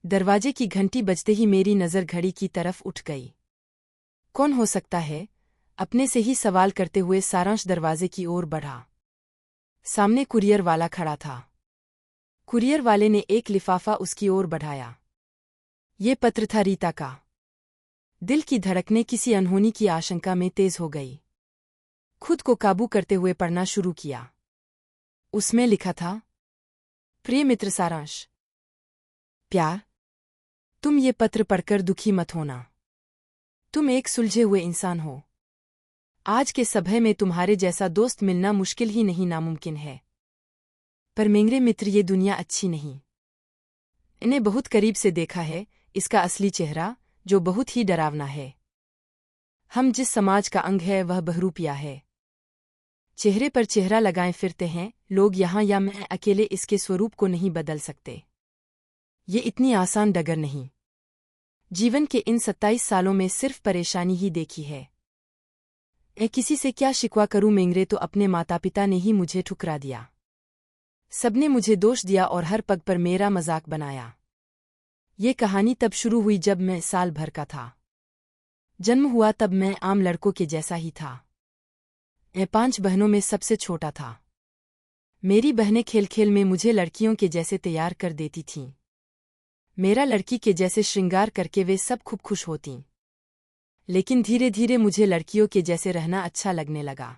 दरवाजे की घंटी बजते ही मेरी नज़र घड़ी की तरफ उठ गई। कौन हो सकता है? अपने से ही सवाल करते हुए सारांश दरवाजे की ओर बढ़ा। सामने कुरियर वाला खड़ा था। कुरियर वाले ने एक लिफाफा उसकी ओर बढ़ाया। ये पत्र था रीता का। दिल की धड़कनें किसी अनहोनी की आशंका में तेज हो गई। खुद को काबू करते हुए पढ़ना शुरू किया। उसमें लिखा था, प्रिय मित्र सारांश, प्यार, तुम ये पत्र पढ़कर दुखी मत होना। तुम एक सुलझे हुए इंसान हो। आज के समय में तुम्हारे जैसा दोस्त मिलना मुश्किल ही नहीं नामुमकिन है। पर मेरे मित्र, ये दुनिया अच्छी नहीं। इन्हें बहुत करीब से देखा है, इसका असली चेहरा, जो बहुत ही डरावना है। हम जिस समाज का अंग है वह बहरूपिया है। चेहरे पर चेहरा लगाए फिरते हैं लोग यहाँ, या मैं अकेले इसके स्वरूप को नहीं बदल सकते। ये इतनी आसान डगर नहीं। जीवन के इन 27 सालों में सिर्फ परेशानी ही देखी है। मैं किसी से क्या शिकवा करूं? मेरे तो अपने माता पिता ने ही मुझे ठुकरा दिया। सबने मुझे दोष दिया और हर पग पर मेरा मजाक बनाया। ये कहानी तब शुरू हुई जब मैं साल भर का था। जन्म हुआ तब मैं आम लड़कों के जैसा ही था। मैं 5 बहनों में सबसे छोटा था। मेरी बहनें खेल खेल में मुझे लड़कियों के जैसे तैयार कर देती थीं। मेरा लड़की के जैसे श्रृंगार करके वे सब खूब खुश होतीं। लेकिन धीरे धीरे मुझे लड़कियों के जैसे रहना अच्छा लगने लगा।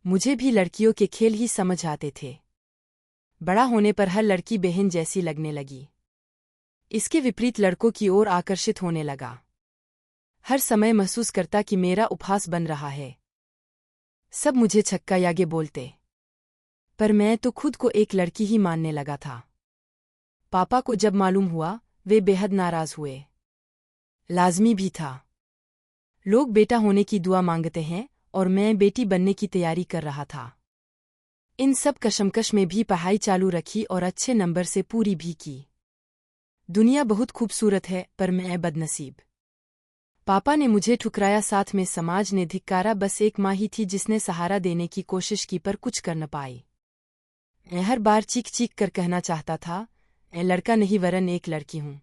मुझे भी लड़कियों के खेल ही समझ आते थे। बड़ा होने पर हर लड़की बहन जैसी लगने लगी। इसके विपरीत लड़कों की ओर आकर्षित होने लगा। हर समय महसूस करता कि मेरा उपहास बन रहा है। सब मुझे छक्का यागे बोलते, पर मैं तो खुद को एक लड़की ही मानने लगा था। पापा को जब मालूम हुआ, वे बेहद नाराज हुए। लाजमी भी था। लोग बेटा होने की दुआ मांगते हैं और मैं बेटी बनने की तैयारी कर रहा था। इन सब कशमकश में भी पढ़ाई चालू रखी और अच्छे नंबर से पूरी भी की। दुनिया बहुत खूबसूरत है, पर मैं बदनसीब। पापा ने मुझे ठुकराया, साथ में समाज ने धिक्कारा। बस एक माँ ही थी जिसने सहारा देने की कोशिश की, पर कुछ कर न पाई। मैं हर बार चीख चीख कर कहना चाहता था, मैं लड़का नहीं वरन एक लड़की हूँ।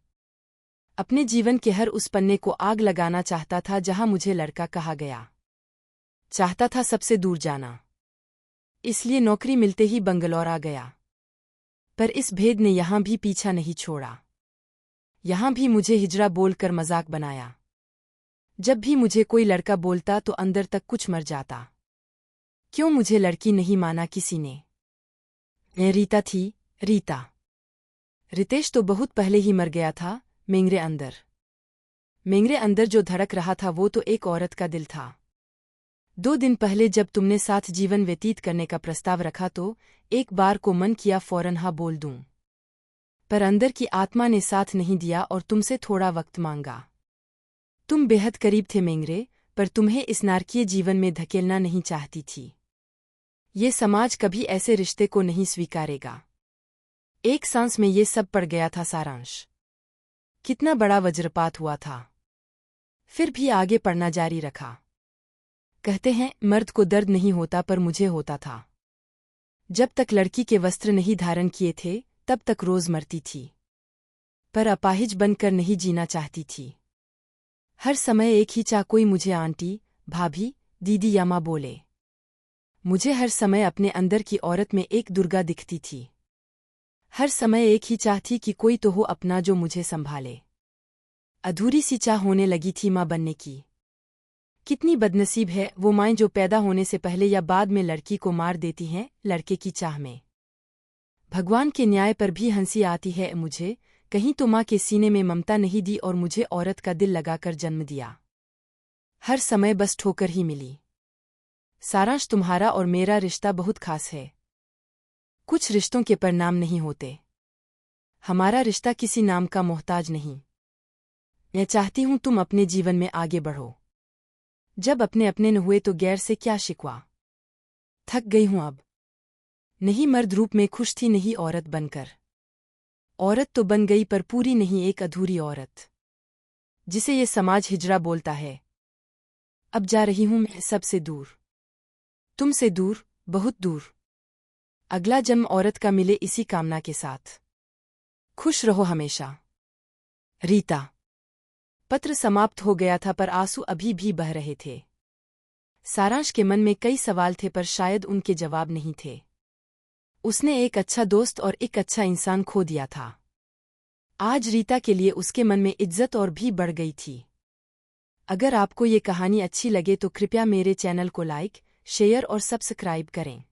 अपने जीवन के हर उस पन्ने को आग लगाना चाहता था जहां मुझे लड़का कहा गया। चाहता था सबसे दूर जाना। इसलिए नौकरी मिलते ही बंगलौर आ गया। पर इस भेद ने यहां भी पीछा नहीं छोड़ा। यहां भी मुझे हिजड़ा बोलकर मजाक बनाया। जब भी मुझे कोई लड़का बोलता तो अंदर तक कुछ मर जाता। क्यों मुझे लड़की नहीं माना किसी ने? मैं रीता थी, रीता। रितेश तो बहुत पहले ही मर गया था। मेरे अंदर जो धड़क रहा था वो तो एक औरत का दिल था। 2 दिन पहले जब तुमने साथ जीवन व्यतीत करने का प्रस्ताव रखा तो एक बार को मन किया फौरन हाँ बोल दूं। पर अंदर की आत्मा ने साथ नहीं दिया और तुमसे थोड़ा वक्त मांगा। तुम बेहद करीब थे मेरे, पर तुम्हें इस नारकीय जीवन में धकेलना नहीं चाहती थी। ये समाज कभी ऐसे रिश्ते को नहीं स्वीकारेगा। एक सांस में ये सब पड़ गया था सारांश। कितना बड़ा वज्रपात हुआ था। फिर भी आगे पढ़ना जारी रखा। कहते हैं मर्द को दर्द नहीं होता, पर मुझे होता था। जब तक लड़की के वस्त्र नहीं धारण किए थे तब तक रोज मरती थी। पर अपाहिज बनकर नहीं जीना चाहती थी। हर समय एक ही चाह, कोई मुझे आंटी, भाभी, दीदी या माँ बोले। मुझे हर समय अपने अंदर की औरत में एक दुर्गा दिखती थी। हर समय एक ही चाह थी कि कोई तो हो अपना जो मुझे संभाले। अधूरी सी चाह होने लगी थी माँ बनने की। कितनी बदनसीब है वो माएँ जो पैदा होने से पहले या बाद में लड़की को मार देती हैं लड़के की चाह में। भगवान के न्याय पर भी हंसी आती है मुझे। कहीं तो माँ के सीने में ममता नहीं दी और मुझे औरत का दिल लगाकर जन्म दिया। हर समय बस ठोकर ही मिली। सारांश, तुम्हारा और मेरा रिश्ता बहुत खास है। कुछ रिश्तों के परिणाम नहीं होते। हमारा रिश्ता किसी नाम का मोहताज नहीं। मैं चाहती हूं तुम अपने जीवन में आगे बढ़ो। जब अपने अपने न हुए तो गैर से क्या शिकवा। थक गई हूं अब। नहीं मर्द रूप में खुश थी, नहीं औरत बनकर। औरत तो बन गई पर पूरी नहीं, एक अधूरी औरत जिसे ये समाज हिजड़ा बोलता है। अब जा रही हूं मैं सबसे दूर। तुमसे दूर, बहुत दूर। अगला जन्म औरत का मिले इसी कामना के साथ। खुश रहो हमेशा। रीता। पत्र समाप्त हो गया था पर आंसू अभी भी बह रहे थे। सारांश के मन में कई सवाल थे पर शायद उनके जवाब नहीं थे। उसने एक अच्छा दोस्त और एक अच्छा इंसान खो दिया था। आज रीता के लिए उसके मन में इज्जत और भी बढ़ गई थी। अगर आपको ये कहानी अच्छी लगे तो कृपया मेरे चैनल को लाइक, शेयर और सब्सक्राइब करें।